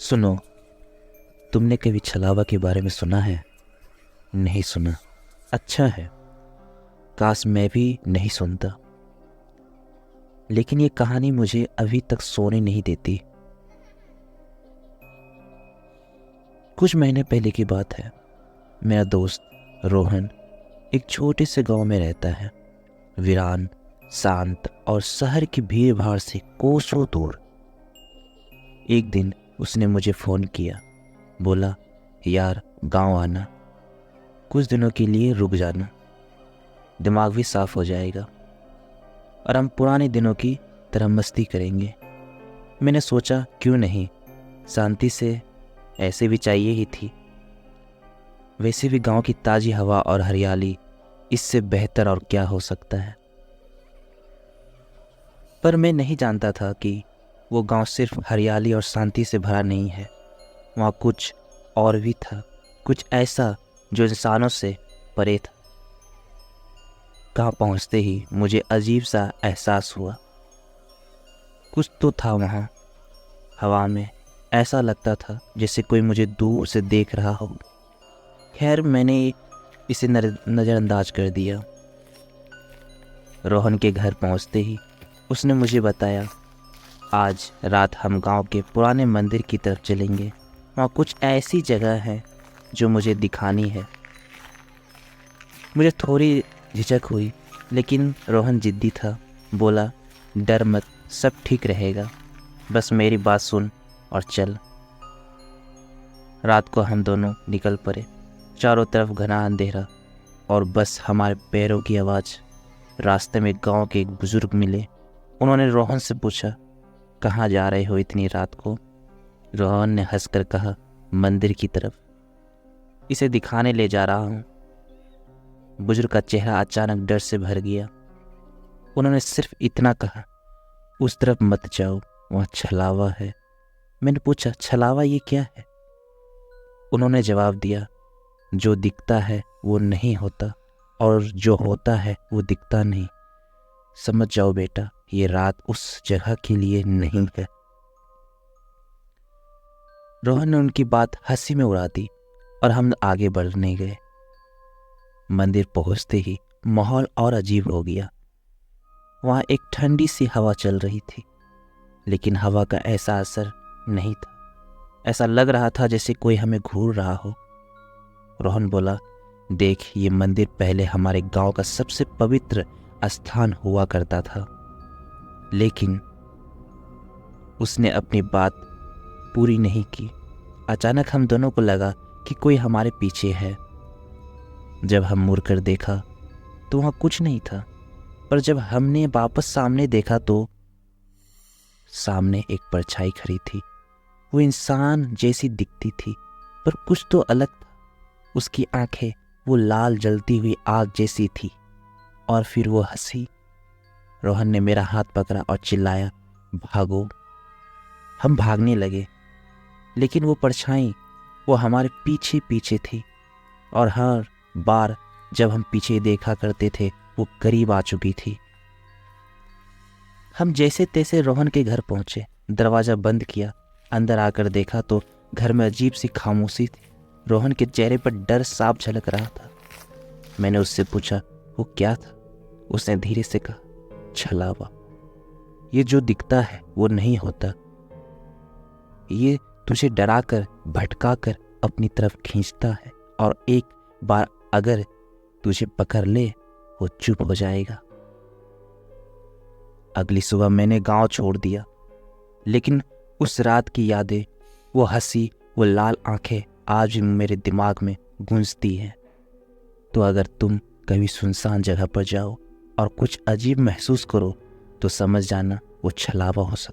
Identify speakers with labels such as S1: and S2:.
S1: सुनो, तुमने कभी छलावा के बारे में सुना है? नहीं सुना? अच्छा है। काश मैं भी नहीं सुनता। लेकिन ये कहानी मुझे अभी तक सोने नहीं देती। कुछ महीने पहले की बात है। मेरा दोस्त रोहन एक छोटे से गांव में रहता है, वीरान, शांत और शहर की भीड़ भाड़ से कोसों दूर। एक दिन उसने मुझे फ़ोन किया। बोला, यार गांव आना, कुछ दिनों के लिए रुक जाना, दिमाग भी साफ हो जाएगा और हम पुराने दिनों की तरह मस्ती करेंगे। मैंने सोचा क्यों नहीं, शांति से ऐसे भी चाहिए ही थी। वैसे भी गांव की ताज़ी हवा और हरियाली, इससे बेहतर और क्या हो सकता है। पर मैं नहीं जानता था कि वो गांव सिर्फ हरियाली और शांति से भरा नहीं है। वहाँ कुछ और भी था, कुछ ऐसा जो इंसानों से परे था। गांव पहुँचते ही मुझे अजीब सा एहसास हुआ। कुछ तो था वहाँ, हवा में। ऐसा लगता था जैसे कोई मुझे दूर से देख रहा हो। खैर, मैंने इसे नज़रअंदाज कर दिया। रोहन के घर पहुँचते ही उसने मुझे बताया, आज रात हम गांव के पुराने मंदिर की तरफ चलेंगे। वहाँ कुछ ऐसी जगह है जो मुझे दिखानी है। मुझे थोड़ी झिझक हुई, लेकिन रोहन जिद्दी था। बोला, डर मत, सब ठीक रहेगा, बस मेरी बात सुन और चल। रात को हम दोनों निकल पड़े। चारों तरफ घना अंधेरा और बस हमारे पैरों की आवाज़। रास्ते में गांव के एक बुजुर्ग मिले। उन्होंने रोहन से पूछा, कहाँ जा रहे हो इतनी रात को? रोहन ने हंसकर कहा, मंदिर की तरफ, इसे दिखाने ले जा रहा हूँ। बुजुर्ग का चेहरा अचानक डर से भर गया। उन्होंने सिर्फ इतना कहा, उस तरफ मत जाओ, वहाँ छलावा है। मैंने पूछा, छलावा ये क्या है? उन्होंने जवाब दिया, जो दिखता है वो नहीं होता और जो होता है वो दिखता नहीं। समझ जाओ बेटा, ये रात उस जगह के लिए नहीं है। रोहन ने उनकी बात हंसी में उड़ा दी और हम आगे बढ़ने गए। मंदिर पहुंचते ही माहौल और अजीब हो गया। वहाँ एक ठंडी सी हवा चल रही थी, लेकिन हवा का ऐसा असर नहीं था। ऐसा लग रहा था जैसे कोई हमें घूर रहा हो। रोहन बोला, देख, ये मंदिर पहले हमारे गांव का सबसे पवित्र स्थान हुआ करता था। लेकिन उसने अपनी बात पूरी नहीं की। अचानक हम दोनों को लगा कि कोई हमारे पीछे है। जब हम मुड़कर देखा तो वहाँ कुछ नहीं था, पर जब हमने वापस सामने देखा तो सामने एक परछाई खड़ी थी। वो इंसान जैसी दिखती थी, पर कुछ तो अलग था। उसकी आंखें वो लाल जलती हुई आग जैसी थी। और फिर वो हंसी। रोहन ने मेरा हाथ पकड़ा और चिल्लाया, भागो। हम भागने लगे, लेकिन वो परछाई वो हमारे पीछे पीछे थी और हर बार जब हम पीछे देखा करते थे वो करीब आ चुकी थी। हम जैसे तैसे रोहन के घर पहुंचे, दरवाज़ा बंद किया। अंदर आकर देखा तो घर में अजीब सी खामोशी थी। रोहन के चेहरे पर डर साफ झलक रहा था। मैंने उससे पूछा, वो क्या था? उसने धीरे से कहा, छलावा। ये जो दिखता है वो नहीं होता। ये तुझे डराकर भटकाकर अपनी तरफ खींचता है और एक बार अगर तुझे पकड़ ले वो चुप हो जाएगा। अगली सुबह मैंने गांव छोड़ दिया, लेकिन उस रात की यादें, वो हंसी, वो लाल आंखें आज भी मेरे दिमाग में गूंजती हैं। तो अगर तुम कभी सुनसान जगह पर जाओ और कुछ अजीब महसूस करो तो समझ जाना वो छलावा हो सकता है।